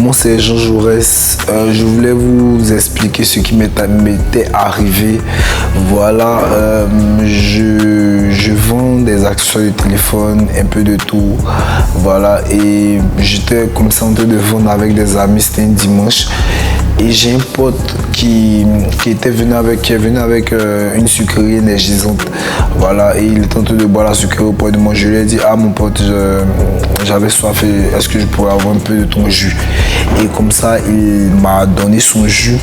Moi, c'est Jean Jaurès. Je voulais vous expliquer ce qui m'était arrivé. Voilà, je vends des actions de téléphone, un peu de tout. Voilà, et j'étais comme ça en train de vendre avec des amis, c'était un dimanche. Et j'ai un pote qui est venu avec une sucrerie énergisante. Voilà, et il était en train de boire la sucrerie auprès de moi. Je lui ai dit, ah mon pote, j'avais soif, est-ce que je pourrais avoir un peu de ton jus? Et comme ça, il m'a donné son jus.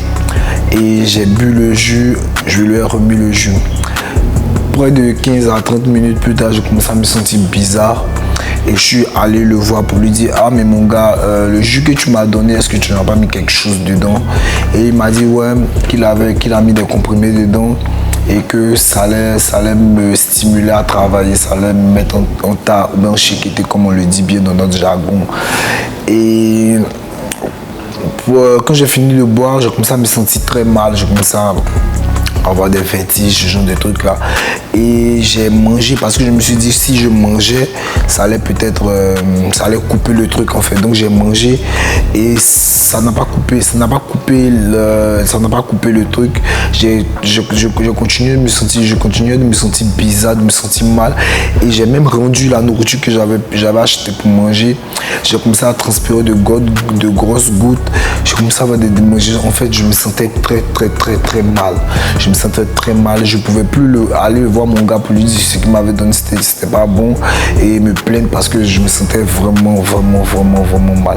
Et j'ai bu le jus, je lui ai remis le jus. Près de 15 à 30 minutes plus tard, j'ai commencé à me sentir bizarre. Et je suis allé le voir pour lui dire, ah mais mon gars, le jus que tu m'as donné, est-ce que tu n'as pas mis quelque chose dedans? Et il m'a dit ouais, qu'il a mis des comprimés dedans et que ça allait me stimuler à travailler, ça allait me mettre en tas ou bien en chiquité, comme on le dit bien dans notre jargon. Et quand j'ai fini de boire, j'ai commencé à me sentir très mal, j'ai commencé à avoir des vertiges, ce genre de trucs là. Et j'ai mangé parce que je me suis dit si je mangeais, ça allait peut-être, ça allait couper le truc en fait. Donc j'ai mangé et ça n'a pas coupé le truc. Je continuais de me sentir bizarre, de me sentir mal. Et j'ai même rendu la nourriture que j'avais achetée pour manger. J'ai commencé à transpirer de grosses gouttes. J'ai commencé à avoir des démangeaisons. En fait, je me sentais très mal. Je me sentais très mal. Je ne pouvais plus aller voir mon gars pour lui dire ce qu'il m'avait donné, c'était pas bon. Et me plaindre parce que je me sentais vraiment mal.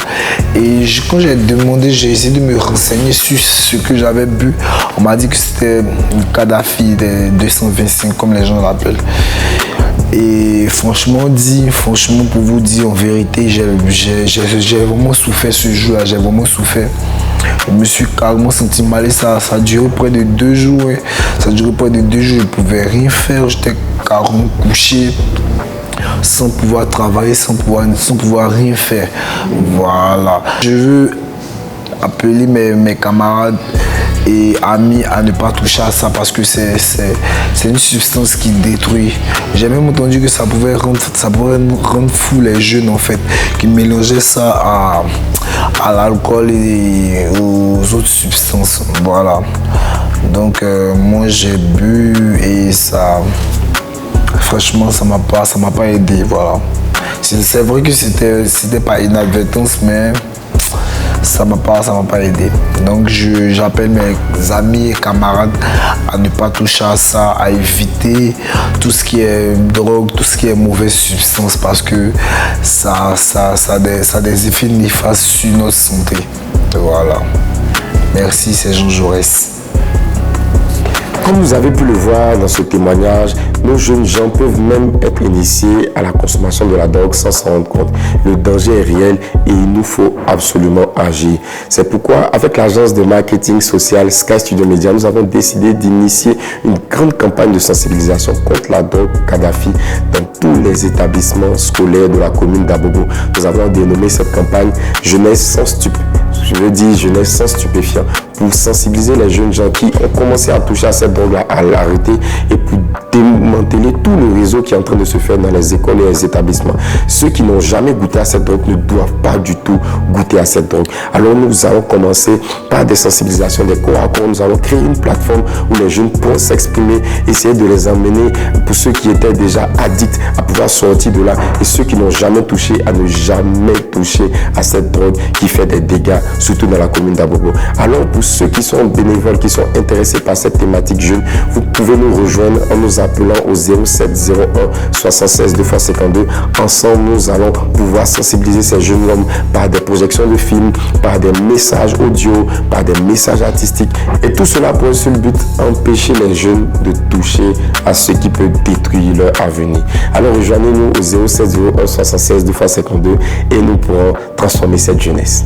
Et quand j'ai essayé de me renseigner sur ce que j'avais bu. On m'a dit que c'était une Kadhafi des 225 comme les gens l'appellent. Et franchement, pour vous dire en vérité, j'ai vraiment souffert ce jour-là, j'ai vraiment souffert. Je me suis carrément senti mal et ça a duré près de 2 jours. Ça a duré près de 2 jours, je ne pouvais rien faire, j'étais carrément couché, sans pouvoir travailler, sans pouvoir rien faire. Voilà. Je veux appeler mes camarades et amis à ne pas toucher à ça parce que c'est une substance qui détruit. J'ai même entendu que ça pouvait rendre fou les jeunes en fait, qui mélangeaient ça à l'alcool et aux autres substances. Voilà. Donc moi j'ai bu et ça, franchement ça m'a pas aidé. Voilà. C'est vrai que c'était pas inadvertance, mais ça m'a pas aidé. Donc j'appelle mes amis et camarades à ne pas toucher à ça, à éviter tout ce qui est drogue, tout ce qui est mauvaise substance parce que ça a des effets néfastes sur notre santé. Voilà. Merci, c'est Jean Jaurès. Comme vous avez pu le voir dans ce témoignage, nos jeunes gens peuvent même être initiés à la consommation de la drogue sans s'en rendre compte. Le danger est réel et il nous faut absolument agir. C'est pourquoi, avec l'agence de marketing social Sky Studio Media, nous avons décidé d'initier une grande campagne de sensibilisation contre la drogue Kadhafi dans tous les établissements scolaires de la commune d'Abobo. Nous avons dénommé cette campagne Jeunesse sans stupéfiants, pour sensibiliser les jeunes gens qui ont commencé à toucher à cette drogue-là, à l'arrêter et pour démanteler tout le réseau qui est en train de se faire dans les écoles et les établissements. Ceux qui n'ont jamais goûté à cette drogue ne doivent pas du tout goûter à cette drogue. Alors nous allons commencer par des sensibilisations, des cours à cours. Nous allons créer une plateforme où les jeunes pourront s'exprimer, essayer de les emmener, pour ceux qui étaient déjà addicts, à pouvoir sortir de là, et ceux qui n'ont jamais touché, à ne jamais toucher à cette drogue qui fait des dégâts, surtout dans la commune d'Abobo. Alors pour ceux qui sont bénévoles, qui sont intéressés par cette thématique jeune, vous pouvez nous rejoindre en nous appelant au 07 01 76 252. Ensemble, nous allons pouvoir sensibiliser ces jeunes hommes par des projections de films, par des messages audio, par des messages artistiques. Et tout cela pour un seul but, empêcher les jeunes de toucher à ce qui peut détruire leur avenir. Alors rejoignez-nous au 07 01 76 252 et nous pourrons transformer cette jeunesse.